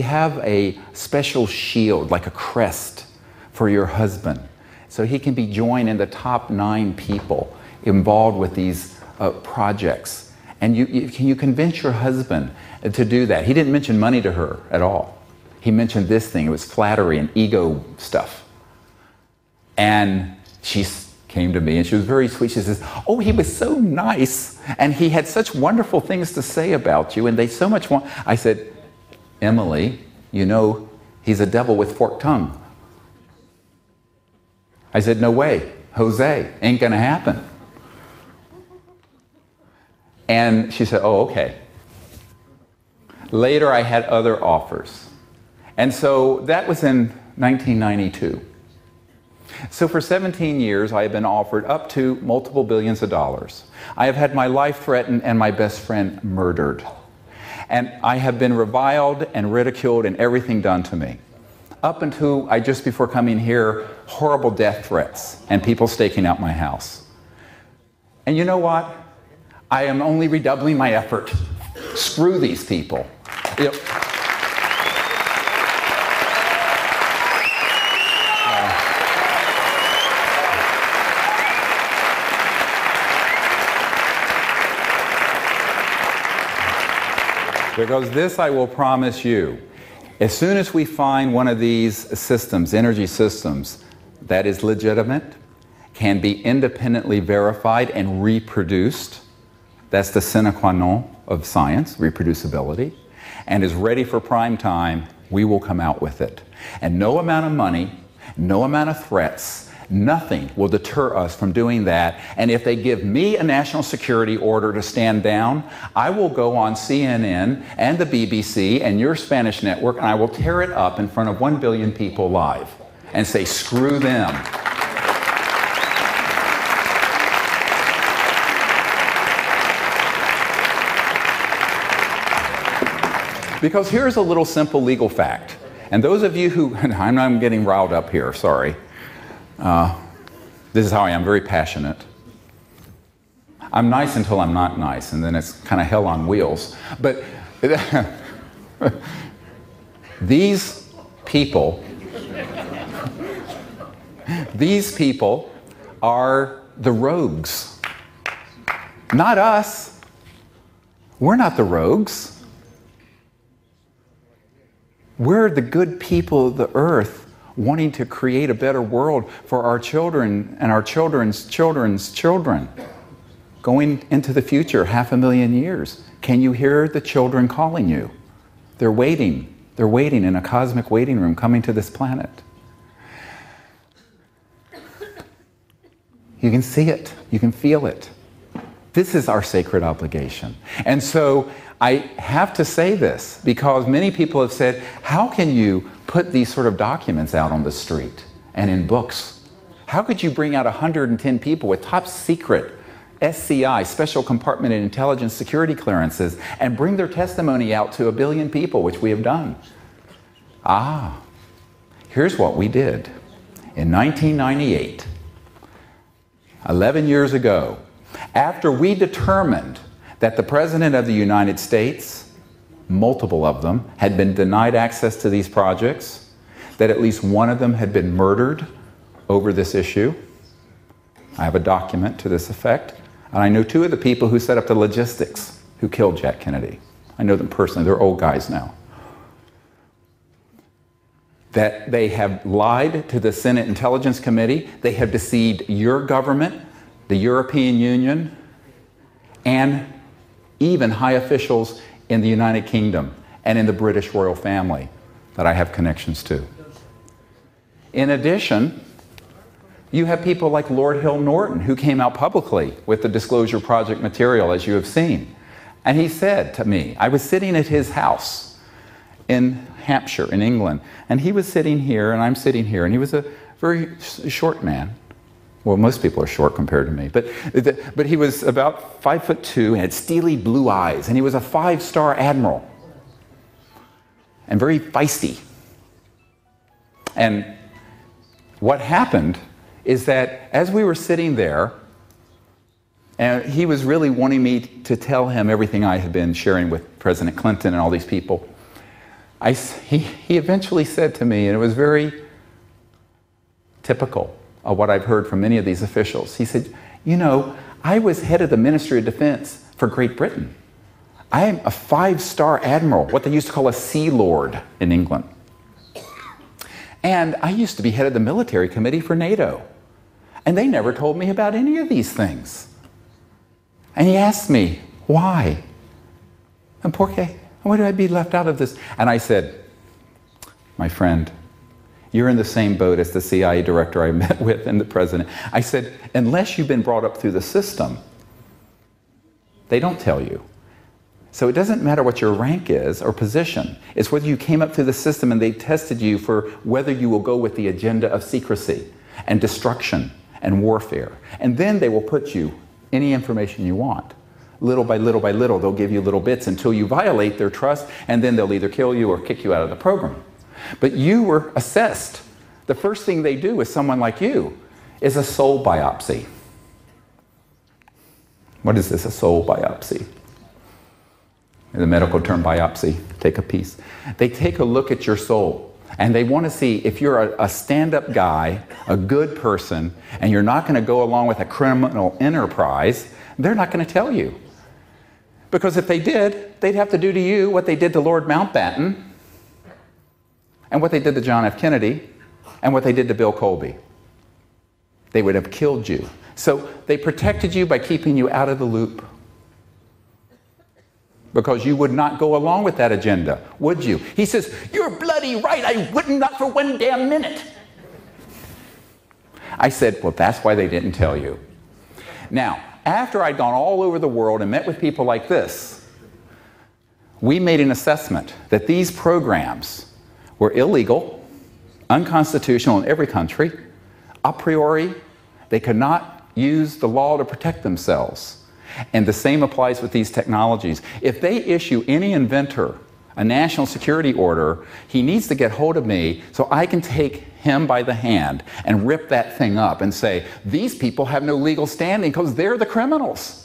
have a special shield, like a crest, for your husband, so he can be joined in the top 9 people involved with these projects. And can you convince your husband to do that? He didn't mention money to her at all. He mentioned this thing. It was flattery and ego stuff. And she came to me and she was very sweet. She says, oh, he was so nice and he had such wonderful things to say about you and they so much want. I said, Emily, you know, he's a devil with forked tongue. I said, no way, Jose, ain't gonna happen. And she said, oh, okay. Later I had other offers. And so that was in 1992. So for 17 years, I have been offered up to multiple billions of dollars. I have had my life threatened and my best friend murdered. And I have been reviled and ridiculed and everything done to me. Up until just before coming here, horrible death threats and people staking out my house. And you know what? I am only redoubling my effort. Screw these people. Because this I will promise you, as soon as we find one of these systems, energy systems, that is legitimate, can be independently verified and reproduced, that's the sine qua non of science, reproducibility, and is ready for prime time, we will come out with it. And no amount of money, no amount of threats, nothing will deter us from doing that. And if they give me a national security order to stand down, I will go on CNN and the BBC and your Spanish network and I will tear it up in front of 1 billion people live and say, screw them. Because here's a little simple legal fact. And those of you who, I'm getting riled up here, sorry. This is how I am, very passionate. I'm nice until I'm not nice, and then it's kind of hell on wheels. But these people are the rogues. Not us. We're not the rogues. We're the good people of the earth wanting to create a better world for our children and our children's children's children. Going into the future, 500,000 years. Can you hear the children calling you? They're waiting. They're waiting in a cosmic waiting room coming to this planet. You can see it. You can feel it. This is our sacred obligation. And so I have to say this because many people have said, how can you put these sort of documents out on the street and in books? How could you bring out 110 people with top secret SCI, Special Compartment and Intelligence Security clearances, and bring their testimony out to 1 billion people, which we have done? Here's what we did. In 1998, 11 years ago, after we determined that the President of the United States, multiple of them, had been denied access to these projects, that at least one of them had been murdered over this issue. I have a document to this effect. And I know 2 of the people who set up the logistics who killed Jack Kennedy. I know them personally. They're old guys now. That they have lied to the Senate Intelligence Committee. They have deceived your government, the European Union, and even high officials in the United Kingdom and in the British royal family that I have connections to. In addition, you have people like Lord Hill Norton who came out publicly with the Disclosure Project material, as you have seen. And he said to me, I was sitting at his house in Hampshire, in England, and he was sitting here and I'm sitting here, and he was a very short man. Well, most people are short compared to me, but he was about 5'2", had steely blue eyes, and he was a 5-star admiral, and very feisty. And what happened is that as we were sitting there, and he was really wanting me to tell him everything I had been sharing with President Clinton and all these people, he eventually said to me, and it was very typical of what I've heard from many of these officials. He said, you know, I was head of the Ministry of Defense for Great Britain. I am a 5-star admiral, what they used to call a Sea Lord in England. And I used to be head of the military committee for NATO. And they never told me about any of these things. And he asked me, why? And por qué? Why did I be left out of this? And I said, my friend, you're in the same boat as the CIA director I met with and the president. I said, unless you've been brought up through the system, they don't tell you. So it doesn't matter what your rank is or position. It's whether you came up through the system and they tested you for whether you will go with the agenda of secrecy and destruction and warfare. And then they will put you any information you want. Little by little by little, they'll give you little bits until you violate their trust, and then they'll either kill you or kick you out of the program. But you were assessed. The first thing they do with someone like you is a soul biopsy. What is this, a soul biopsy? The medical term biopsy, take a piece. They take a look at your soul, and they want to see if you're a stand-up guy, a good person, and you're not going to go along with a criminal enterprise. They're not going to tell you. Because if they did, they'd have to do to you what they did to Lord Mountbatten, and what they did to John F. Kennedy, and what they did to Bill Colby. They would have killed you. So they protected you by keeping you out of the loop. Because you would not go along with that agenda, would you? He says, you're bloody right, I wouldn't, not for one damn minute. I said, well, that's why they didn't tell you. Now, after I'd gone all over the world and met with people like this, we made an assessment that these programs were illegal, unconstitutional in every country, a priori. They could not use the law to protect themselves. And the same applies with these technologies. If they issue any inventor a national security order, he needs to get hold of me so I can take him by the hand and rip that thing up and say, these people have no legal standing because they're the criminals.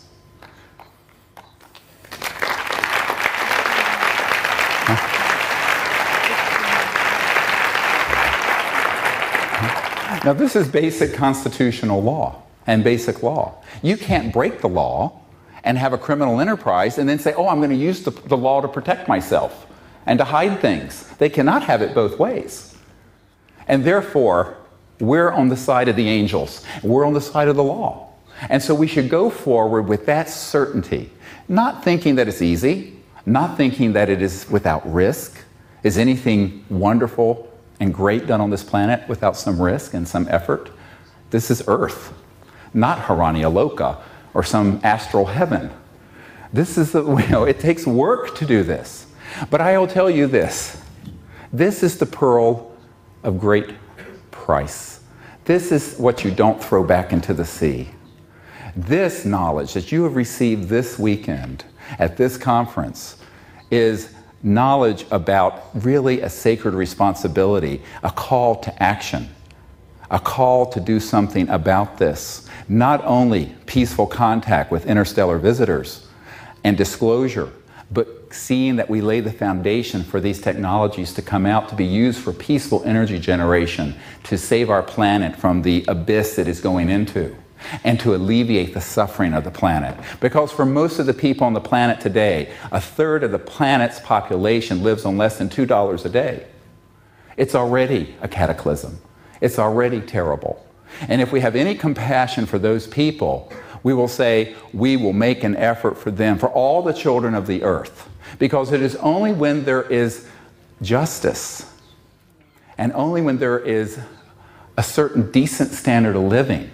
Now, this is basic constitutional law and basic law. You can't break the law and have a criminal enterprise and then say, oh, I'm going to use the law to protect myself and to hide things. They cannot have it both ways. And therefore, we're on the side of the angels. We're on the side of the law. And so we should go forward with that certainty, not thinking that it's easy, not thinking that it is without risk. Is anything wonderful and great done on this planet without some risk and some effort? This is Earth, not Haranialoka or some astral heaven. This is it takes work to do this. But I will tell you this. This is the pearl of great price. This is what you don't throw back into the sea. This knowledge that you have received this weekend at this conference is knowledge about really a sacred responsibility, a call to action, a call to do something about this. Not only peaceful contact with interstellar visitors and disclosure, but seeing that we lay the foundation for these technologies to come out to be used for peaceful energy generation, to save our planet from the abyss it is going into, and to alleviate the suffering of the planet. Because for most of the people on the planet today, 1/3 of the planet's population lives on less than $2 a day. It's already a cataclysm. It's already terrible. And if we have any compassion for those people, we will say we will make an effort for them, for all the children of the earth. Because it is only when there is justice and only when there is a certain decent standard of living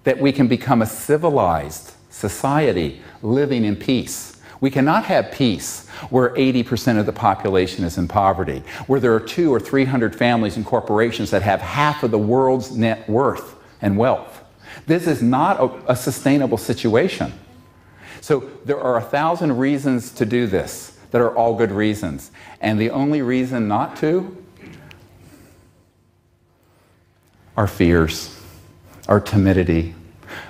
that we can become a civilized society living in peace. We cannot have peace where 80% of the population is in poverty, where there are 200 or 300 families and corporations that have half of the world's net worth and wealth. This is not a sustainable situation. So there are 1,000 reasons to do this that are all good reasons. And the only reason not to our fears, our timidity,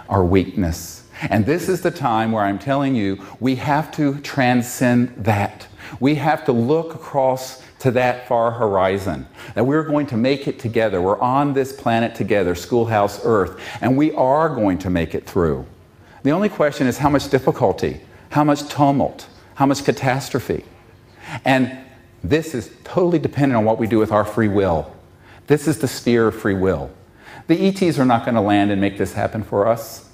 our weakness. And this is the time where I'm telling you, we have to transcend that. We have to look across to that far horizon, that we're going to make it together. We're on this planet together, Schoolhouse Earth, and we are going to make it through. The only question is how much difficulty, how much tumult, how much catastrophe. And this is totally dependent on what we do with our free will. This is the sphere of free will. The ETs are not going to land and make this happen for us.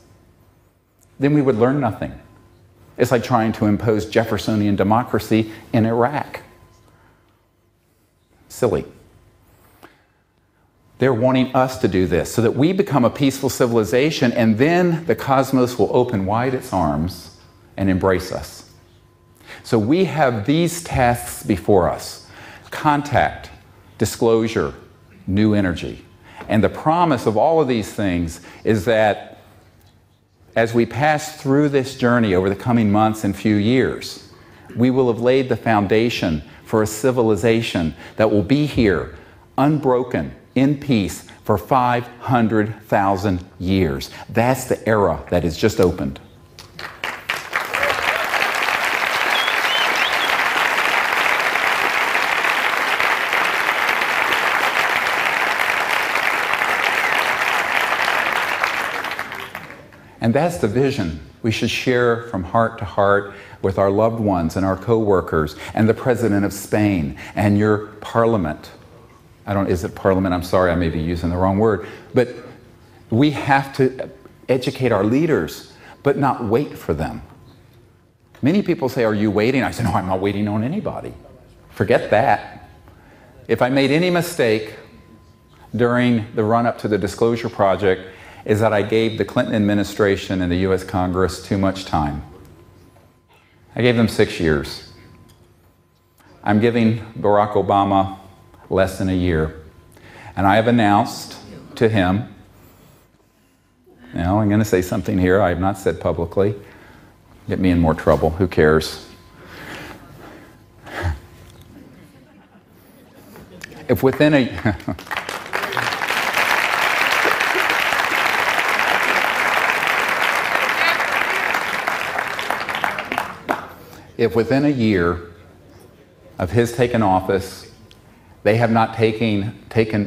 Then we would learn nothing. It's like trying to impose Jeffersonian democracy in Iraq. Silly. They're wanting us to do this so that we become a peaceful civilization, and then the cosmos will open wide its arms and embrace us. So we have these tasks before us: contact, disclosure, new energy. And the promise of all of these things is that as we pass through this journey over the coming months and few years, we will have laid the foundation for a civilization that will be here, unbroken, in peace, for 500,000 years. That's the era that has just opened. And that's the vision we should share from heart to heart with our loved ones and our co-workers and the President of Spain and your parliament. Is it parliament? I'm sorry, I may be using the wrong word. But we have to educate our leaders, but not wait for them. Many people say, "Are you waiting?" I say, "No, I'm not waiting on anybody." Forget that. If I made any mistake during the run-up to the Disclosure Project, is that I gave the Clinton administration and the U.S. Congress too much time. I gave them 6 years. I'm giving Barack Obama less than a year. And I have announced to him, now I'm going to say something here I have not said publicly, get me in more trouble, who cares? If within a if within a year of his taking office, they have not taken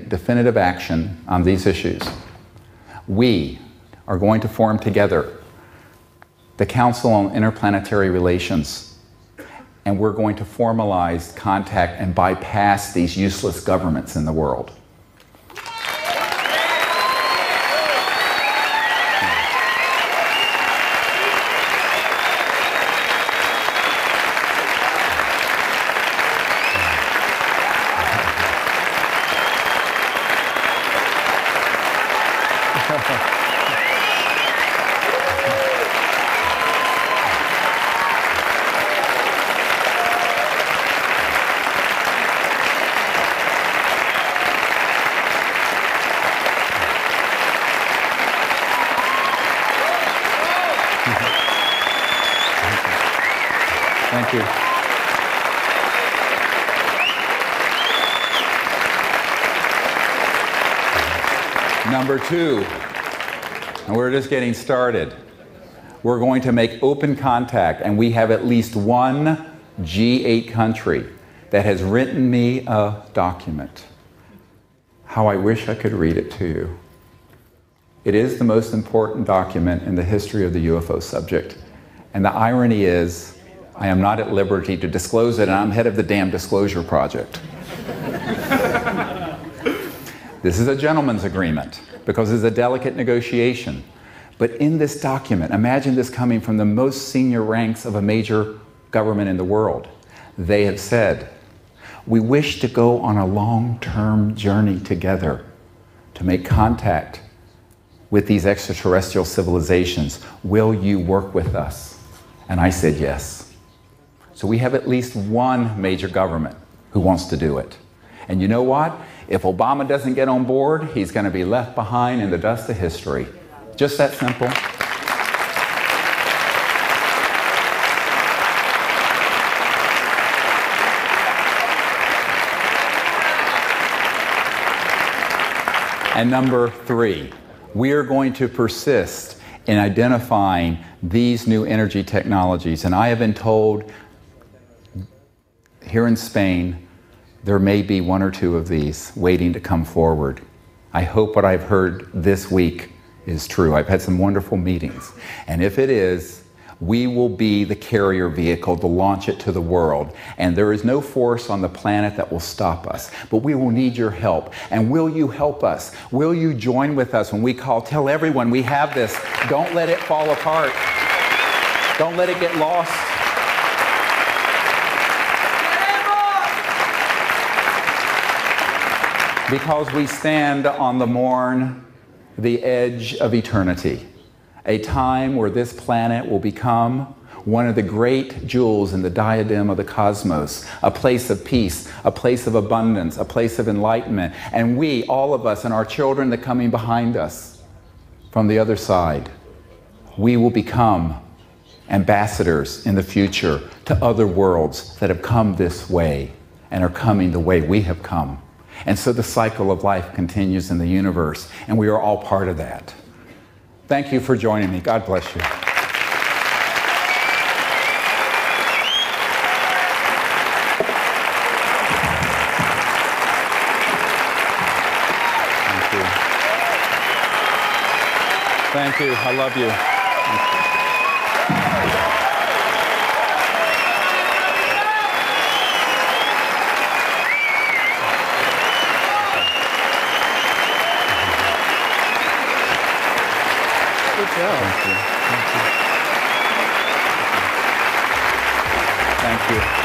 definitive action on these issues, we are going to form together the Council on Interplanetary Relations, and we're going to formalize contact and bypass these useless governments in the world. Thank you. Number two, and we're just getting started. We're going to make open contact, and we have at least one G8 country that has written me a document. How I wish I could read it to you. It is the most important document in the history of the UFO subject. And the irony is, I am not at liberty to disclose it, and I'm head of the damn Disclosure Project. This is a gentleman's agreement, because it's a delicate negotiation. But in this document, imagine this coming from the most senior ranks of a major government in the world. They have said, we wish to go on a long-term journey together to make contact with these extraterrestrial civilizations. Will you work with us? And I said yes. So we have at least one major government who wants to do it. And you know what? If Obama doesn't get on board, he's going to be left behind in the dust of history. Just that simple. And number 3, we are going to persist in identifying these new energy technologies. And I have been told here in Spain, there may be 1 or 2 of these waiting to come forward. I hope what I've heard this week is true. I've had some wonderful meetings. And if it is, we will be the carrier vehicle to launch it to the world. And there is no force on the planet that will stop us. But we will need your help. And will you help us? Will you join with us when we call? Tell everyone we have this. Don't let it fall apart. Don't let it get lost. Because we stand on the edge of eternity. A time where this planet will become one of the great jewels in the diadem of the cosmos, a place of peace, a place of abundance, a place of enlightenment. And we, all of us, and our children that are coming behind us from the other side, we will become ambassadors in the future to other worlds that have come this way and are coming the way we have come. And so the cycle of life continues in the universe, and we are all part of that. Thank you for joining me. God bless you. Thank you. I love you. Good job. Thank you. Thank you. Thank you.